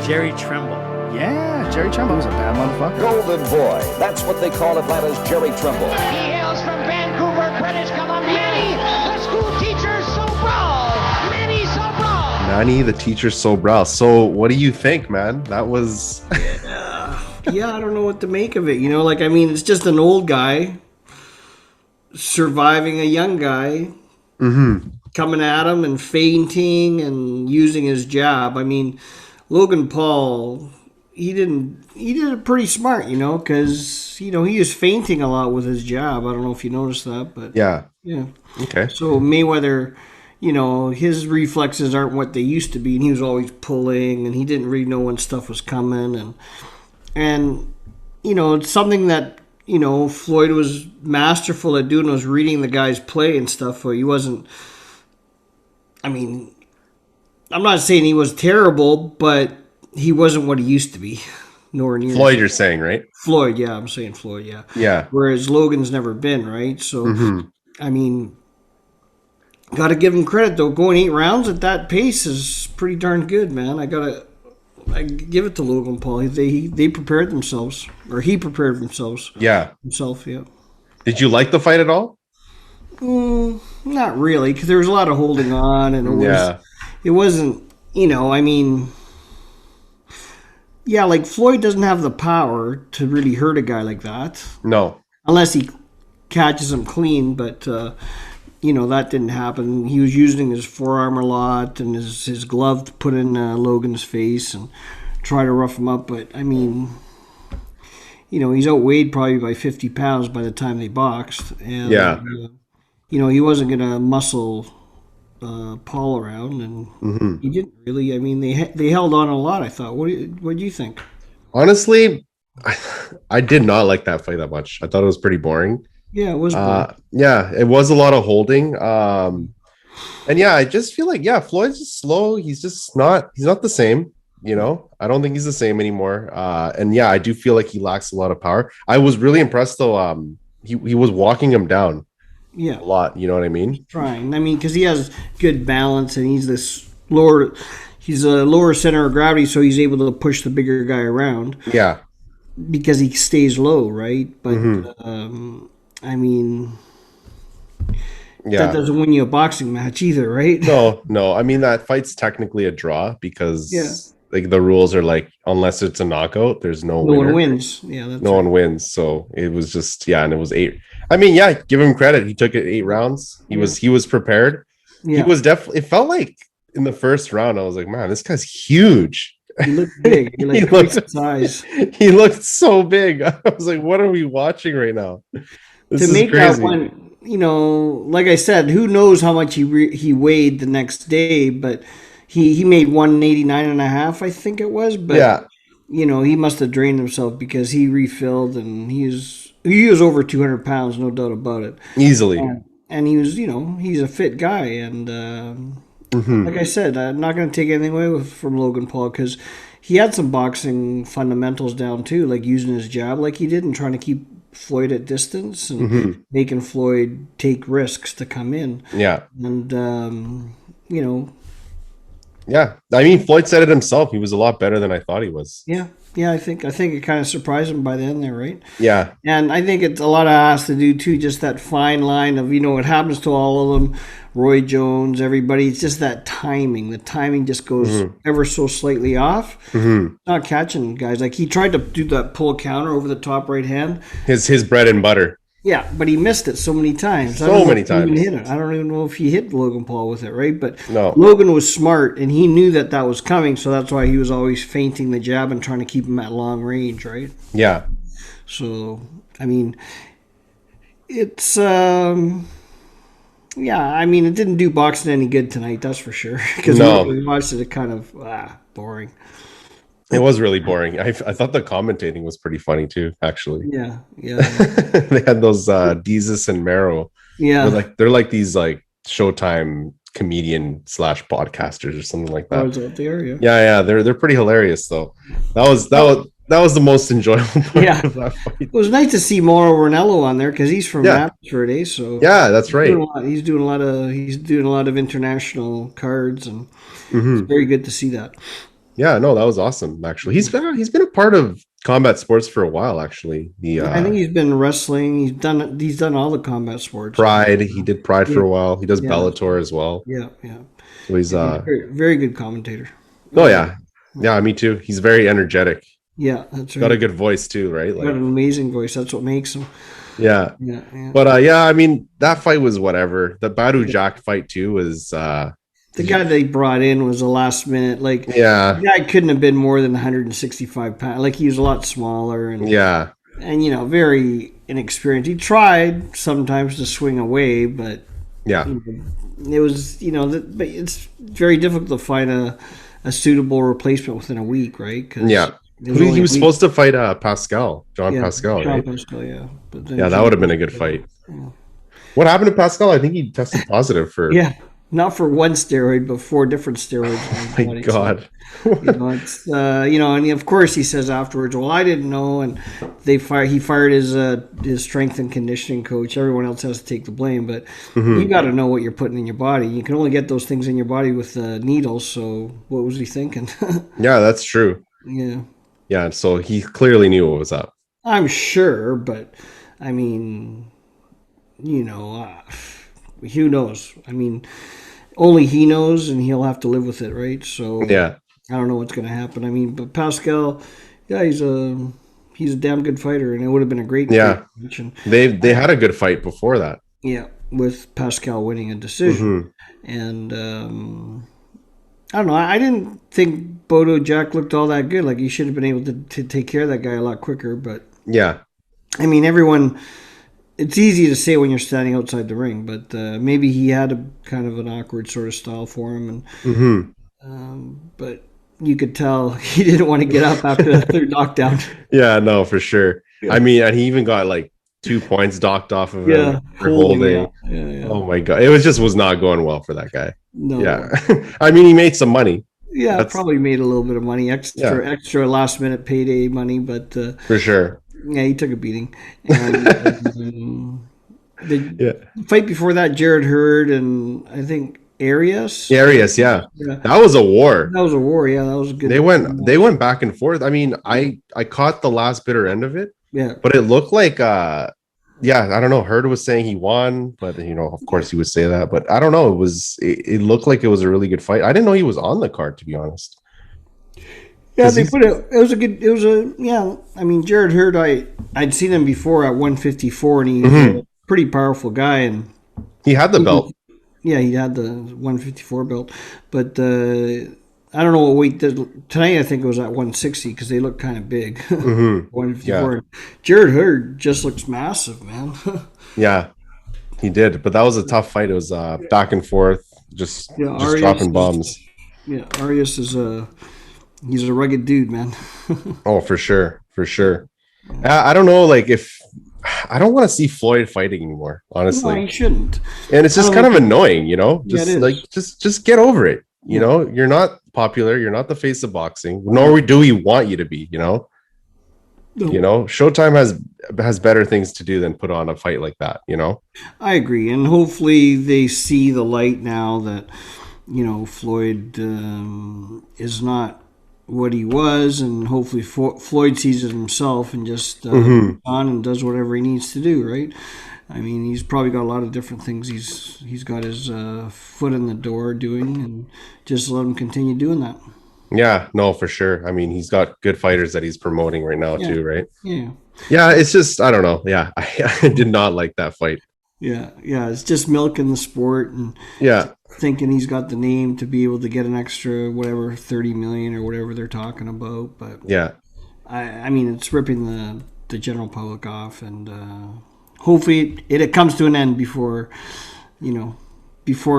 Jerry Trimble. Yeah, Jerry Trimble was a bad motherfucker. Golden Boy. That's what they call Atlanta's Jerry Trimble. He hails from Vancouver, British Columbia. Manny, the school teacher, Sobral. Manny Sobral. Manny, the teacher, Sobral. So what do you think, man? That was... Yeah, I don't know what to make of it. You know, like, I mean, it's just an old guy surviving a young guy, coming at him and fainting and using his jab. I mean, Logan Paul, he did it pretty smart, you know, because, you know, he was fainting a lot with his jab. I don't know if you noticed that, but Yeah. Okay. So Mayweather, you know, his reflexes aren't what they used to be, and he was always pulling, and he didn't really know when stuff was coming, and you know, it's something that, you know, Floyd was masterful at doing, was reading the guy's play and stuff. He wasn't, I mean, I'm not saying he was terrible, but he wasn't what he used to be. Nor near. Floyd, you're saying, right? Floyd, yeah, I'm saying Floyd, yeah. Yeah. Whereas Logan's never been, right? So, I mean, got to give him credit, though. Going 8 rounds at that pace is pretty darn good, man. I give it to Logan Paul. They prepared themselves, or he prepared himself. Yeah. Yeah. Did you like the fight at all? Not really, because there was a lot of holding on, and it wasn't, you know, I mean, yeah, like Floyd doesn't have the power to really hurt a guy like that. No. Unless he catches him clean, but you know, that didn't happen. He was using his forearm a lot and his glove to put in Logan's face and try to rough him up. But, I mean, you know, he's outweighed probably by 50 pounds by the time they boxed. And, you know, he wasn't going to muscle Paul around, and he didn't really. I mean, they held on a lot, I thought. What do you think? Honestly, I did not like that fight that much. I thought it was pretty boring. Yeah, it was. Yeah, it was a lot of holding. And yeah, I just feel like, Floyd's just slow. He's not the same, you know. I don't think he's the same anymore. And yeah, I do feel like he lacks a lot of power. I was really impressed though. He was walking him down. Yeah, a lot. You know what I mean? Trying. I mean, because he has good balance and he's a lower center of gravity, so he's able to push the bigger guy around. Yeah, because he stays low, right? But I mean, that doesn't win you a boxing match either, right? No. I mean, that fight's technically a draw because like the rules are like, unless it's a knockout, there's no winner. One wins. Yeah, no one wins. So it was just and it was 8. I mean, give him credit. He took it 8 rounds. He was prepared. Yeah. He was definitely. It felt like in the first round, I was like, man, this guy's huge. He looked big. He looked size. He looked so big. I was like, what are we watching right now? This to is make crazy. That one, you know, like I said, who knows how much he weighed the next day, but he made 189.5, I think it was. But you know, he must have drained himself because he refilled, and he was over 200 pounds, no doubt about it. Easily. And he was, you know, he's a fit guy, and like I said, I'm not going to take anything away from Logan Paul because he had some boxing fundamentals down too, like using his jab like he did and trying to keep Floyd at distance and making Floyd take risks to come in. Yeah. And, you know. Yeah. I mean, Floyd said it himself. He was a lot better than I thought he was. Yeah. Yeah, I think it kind of surprised him by the end there, right? Yeah. And I think it's a lot of has to do too, just that fine line of, you know, it happens to all of them, Roy Jones, everybody. It's just that timing. The timing just goes ever so slightly off. Not catching guys. Like he tried to do that pull counter over the top right hand. His bread and butter. Yeah, but he missed it so many times. So many times. He hit it. I don't even know if he hit Logan Paul with it, right? But no. Logan was smart, and he knew that was coming, so that's why he was always feinting the jab and trying to keep him at long range, right? Yeah. So, I mean, it's, I mean, it didn't do boxing any good tonight, that's for sure. Because we watched it kind of boring. It was really boring. I thought the commentating was pretty funny too, actually. Yeah. They had those Deezus and Mero. Yeah. They're like these like Showtime comedian / podcasters or something like that. Oh, is that there? Yeah. Yeah. They're pretty hilarious though. That was the most enjoyable part of that fight. It was nice to see Mauro Ranallo on there because he's from Abbotsford, so that's right. He's doing a lot of international cards, and it's very good to see that. Yeah, no, that was awesome. Actually, he's been a part of combat sports for a while. Actually, the I think he's been wrestling. He's done all the combat sports. Pride. He did Pride for Yeah. a while. He does Yeah. Bellator as well. Yeah, yeah. So he's Very, very good commentator. oh yeah, me too. He's very energetic. Yeah, that's right. Got a good voice too, right? Got an amazing voice. That's what makes him. Yeah. Yeah, yeah. But yeah, I mean that fight was whatever. The Badu Jack fight too was The guy they brought in was a last minute. Like, yeah. the guy couldn't have been more than 165 pounds. Like, he was a lot smaller and Yeah. and very inexperienced. He tried sometimes to swing away, but Yeah. it was but it's very difficult to find a suitable replacement within a week, right? 'Cause Yeah. it was only He a was week. supposed to fight Pascal, John Yeah, Pascal, John right? Pascal, yeah. But then Yeah, that would have been a good fight. What happened to Pascal? I think he tested positive for Yeah, not for one steroid, but 4 different steroids. oh my God. It's and of course he says afterwards, "Well, I didn't know," and he fired his strength and conditioning coach. Everyone else has to take the blame, but you got to know what you're putting in your body. You can only get those things in your body with needles. So what was he thinking? Yeah, that's true. Yeah, Yeah, so he clearly knew what was up. I'm sure, but I mean, who knows? I mean, only he knows, and he'll have to live with it, right? So Yeah. I don't know what's going to happen. I mean, but Pascal, yeah, he's a damn good fighter, and it would have been a great Yeah. match. And, They had a good fight before that. yeah, with Pascal winning a decision, and I don't know. I didn't think Bodo Jack looked all that good. Like, he should have been able to take care of that guy a lot quicker. But Yeah. I mean, everyone. It's easy to say when you're standing outside the ring, but maybe he had a kind of an awkward sort of style for him, and but you could tell he didn't want to get up after that third knockdown. Yeah, no, for sure. I mean, and he even got like 2 points docked off of him for holding. Yeah. Oh my God. It was not going well for that guy. No. Yeah. I mean, he made some money. Yeah, That's- probably made a little bit of money, extra last minute payday money, but For sure. yeah, he took a beating. And, the Yeah. fight before that, Jared Hurd and I think Arias. Arias, yeah. Yeah. That was a war. That was a war. Yeah, that was a good. They went back and forth. I mean, I caught the last bitter end of it, Yeah, but it looked like I don't know. Hurd was saying he won, but of course he would say that. But I don't know. It looked like it was a really good fight. I didn't know he was on the card, to be honest. yeah. They put it. It was a good. It was a yeah. I mean, Jared Hurd. I'd seen him before at 154, and he's a pretty powerful guy. And He had the belt. yeah, he had the 154 belt, but I don't know what weight tonight. I think it was at 160 because they look kind of big. 154. Yeah. Jared Hurd just looks massive, man. Yeah, he did. But that was a tough fight. It was back and forth, just Arias dropping is- bombs. Yeah, Arias he's a rugged dude, man. Oh, for sure, for sure. I don't know, like if I don't want to see Floyd fighting anymore, honestly. No, he shouldn't. And it's just I kind don't of annoying, Yeah, Just it is. like just get over it. You're not popular. You're not the face of boxing. Nor do we want you to be. No. Showtime has better things to do than put on a fight like that. I agree, and hopefully they see the light now that Floyd is not what he was, and hopefully Floyd sees it himself and just moves on and does whatever he needs to do. Right? I mean, he's probably got a lot of different things he's got his foot in the door doing, and just let him continue doing that. Yeah, no, for sure. I mean, he's got good fighters that he's promoting right now too, right? Yeah. Yeah, it's just I don't know. Yeah, I did not like that fight. Yeah, it's just milking the sport and Yeah, thinking he's got the name to be able to get an extra whatever 30 million or whatever they're talking about. But yeah, I mean, it's ripping the general public off, and hopefully it comes to an end before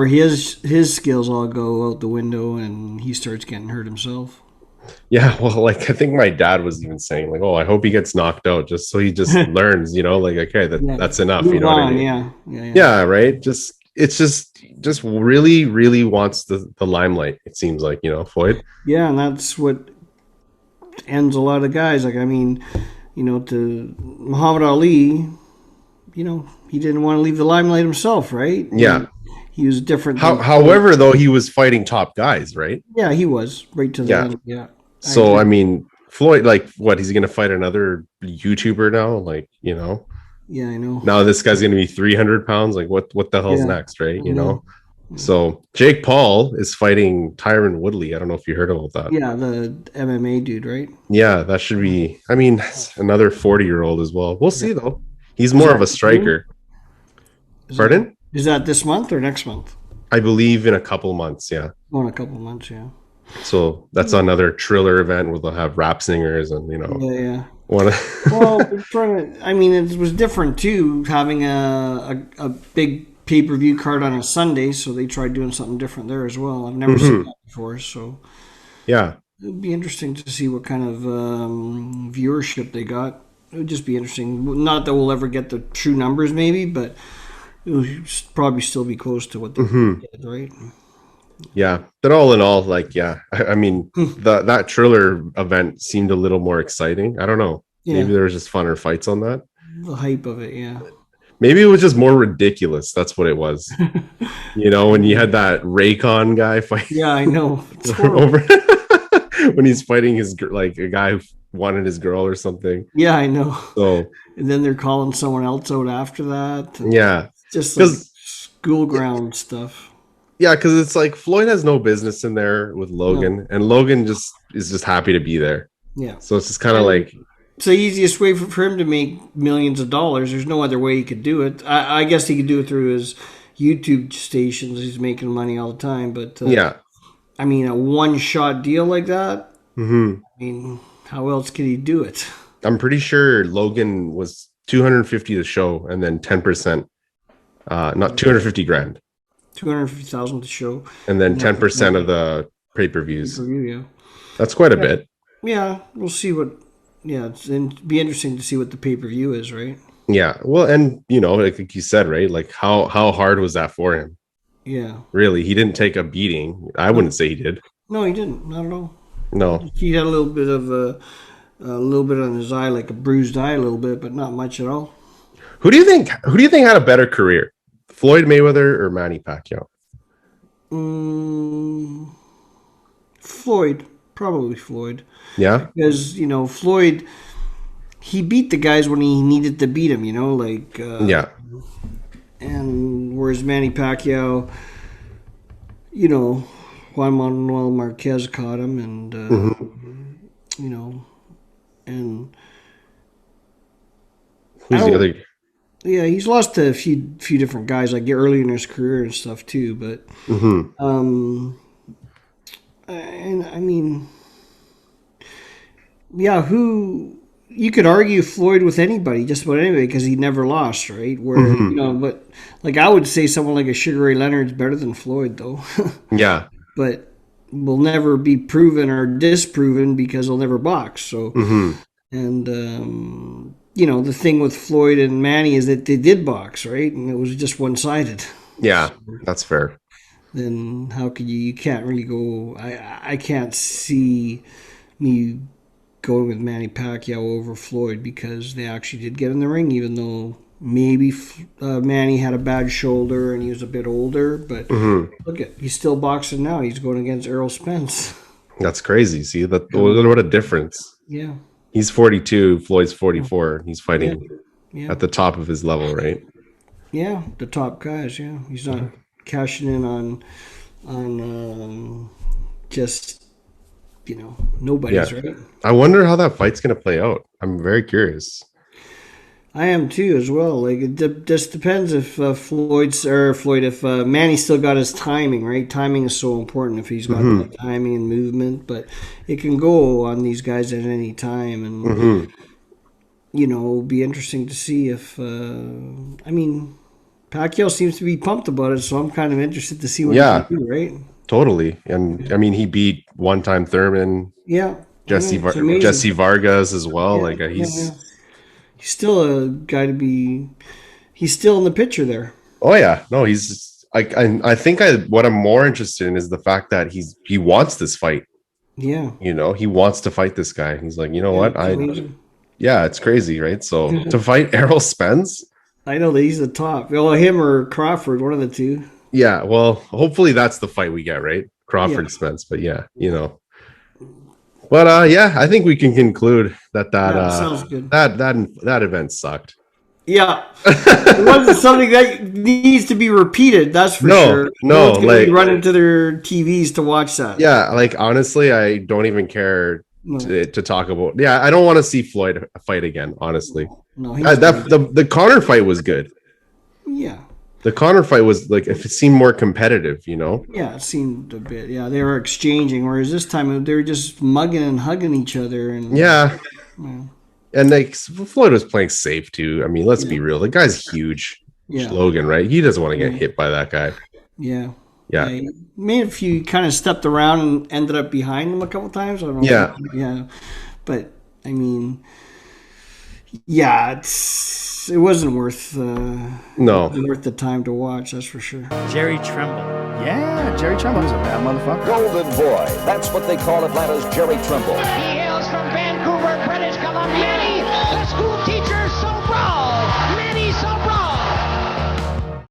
his skills all go out the window and he starts getting hurt himself. yeah. Well, like I think my dad was even saying, like, "Oh, I hope he gets knocked out, just so he just learns." Like, okay, that's enough. Move You know what I on, mean? Yeah. Yeah, right. It's just really, really wants the limelight. It seems like Floyd. Yeah, and that's what ends a lot of guys. Like, I mean, to Muhammad Ali, he didn't want to leave the limelight himself, right? Yeah. He was different. However, though, he was fighting top guys, right? Yeah, he was right to the end. Yeah. So I mean, Floyd, like, what? He's gonna fight another YouTuber now? Like, Yeah, I know. now this guy's gonna be 300 pounds. Like, what the hell's next, right? You know. So Jake Paul is fighting Tyron Woodley. I don't know if you heard about that. Yeah, the MMA dude, right? Yeah, that should be. I mean, another 40-year-old as well. We'll see though. He's more of a striker. Pardon? Is that this month or next month? I believe in a couple months. Yeah. Oh, in a couple months. Yeah. So that's another Triller event where they'll have rap singers and Yeah. Well, I mean, it was different too, having a big pay-per-view card on a Sunday, so they tried doing something different there as well. I've never seen that before, so yeah, it'd be interesting to see what kind of viewership they got. It would just be interesting. Not that we'll ever get the true numbers, maybe, but it would probably still be close to what they did, right? Yeah, but all in all, like, yeah, I mean, that Triller event seemed a little more exciting. I don't know. Yeah. Maybe there was just funner fights on that. The hype of it, yeah. Maybe it was just more ridiculous. That's what it was. When you had that Raycon guy fight. Yeah, I know. Over when he's fighting a guy who wanted his girl or something. Yeah, I know. So and then they're calling someone else out after that. Yeah, just like school ground stuff. Yeah, because it's like Floyd has no business in there with Logan, and Logan is just happy to be there. Yeah. So it's just kind of like. It's the easiest way for him to make millions of dollars. There's no other way he could do it. I guess he could do it through his YouTube stations. He's making money all the time. But yeah, I mean, a one-shot deal like that. Mm-hmm. I mean, how else could he do it? I'm pretty sure Logan was $250 to show, and then 10%, not 250 grand, 250,000 to show, and then 10% of the pay-per-views. Yeah, that's quite a bit. Yeah, we'll see what. Yeah, it'd be interesting to see what the pay-per-view is, right? Yeah, well, and like you said, right? Like how hard was that for him? Yeah, really, he didn't take a beating. I wouldn't say he did. No, he didn't. Not at all. No, he had a little bit of a little bit on his eye, like a bruised eye, a little bit, but not much at all. Who do you think had a better career, Floyd Mayweather or Manny Pacquiao? Floyd. Probably Floyd. Yeah. Because, Floyd, he beat the guys when he needed to beat them, yeah. And whereas Manny Pacquiao, Juan Manuel Marquez caught him and, and... Who's the other? Yeah, he's lost to a few different guys, like early in his career and stuff too, but... And I mean, yeah, you could argue Floyd with anybody, just about anybody, because he never lost, right? Where but like I would say someone like a Sugar Ray Leonard's better than Floyd, though. Yeah, but will never be proven or disproven because he'll never box. So, and the thing with Floyd and Manny is that they did box, right? And it was just one-sided. Yeah, that's fair. Then how could you can't really go. I can't see me going with Manny Pacquiao over Floyd because they actually did get in the ring, even though maybe Manny had a bad shoulder and he was a bit older, but look at, he's still boxing now. He's going against Errol Spence. That's crazy. See that? What a difference. Yeah. He's 42, Floyd's 44. He's fighting at the top of his level, right? Yeah, the top guys, yeah. He's not cashing in on just nobody's, right? I wonder how that fight's going to play out. I'm very curious. I am too, as well. Like it just depends if if Manny still got his timing, right? Timing is so important if he's got the timing and movement, but it can go on these guys at any time, and it'll be interesting to see if. Pacquiao seems to be pumped about it, so I'm kind of interested to see what he can do, right? Totally. And I mean, he beat one-time Thurman. Yeah. Jesse Vargas as well. He's still a guy to be. He's still in the picture there. Oh yeah, no, he's. I think what I'm more interested in is the fact that he wants this fight. Yeah. He wants to fight this guy. He's like, what? It's crazy, right? So to fight Errol Spence. I know that he's the top. Well, him or Crawford, one of the two. Yeah, well, hopefully that's the fight we get, right? Crawford Spence, but yeah, you know. But yeah, I think we can conclude that sounds good. that event sucked. Yeah, it wasn't something that needs to be repeated. That's for sure. No, one's gonna be running to their TVs to watch that. Yeah, like honestly, I don't even care to talk about. Yeah, I don't want to see Floyd fight again. Honestly, No, the Conor fight was good. Yeah. The Conor fight was like, if it seemed more competitive, you know? Yeah, it seemed a bit. Yeah, they were exchanging, whereas this time they were just mugging and hugging each other. And yeah. And like Floyd was playing safe too. I mean, let's be real. The guy's huge. Yeah. Logan, right? He doesn't want to get hit by that guy. Yeah. Yeah. He made a few, kind of stepped around and ended up behind him a couple times. I don't know. Yeah. Yeah. But, I mean, yeah, it wasn't worth worth the time to watch, that's for sure. Jerry Tremble. Yeah, Jerry Tremble was a bad motherfucker. Golden Boy. That's what they call Atlanta's Jerry Tremble. He hails from Vancouver, British Columbia. Manny, the school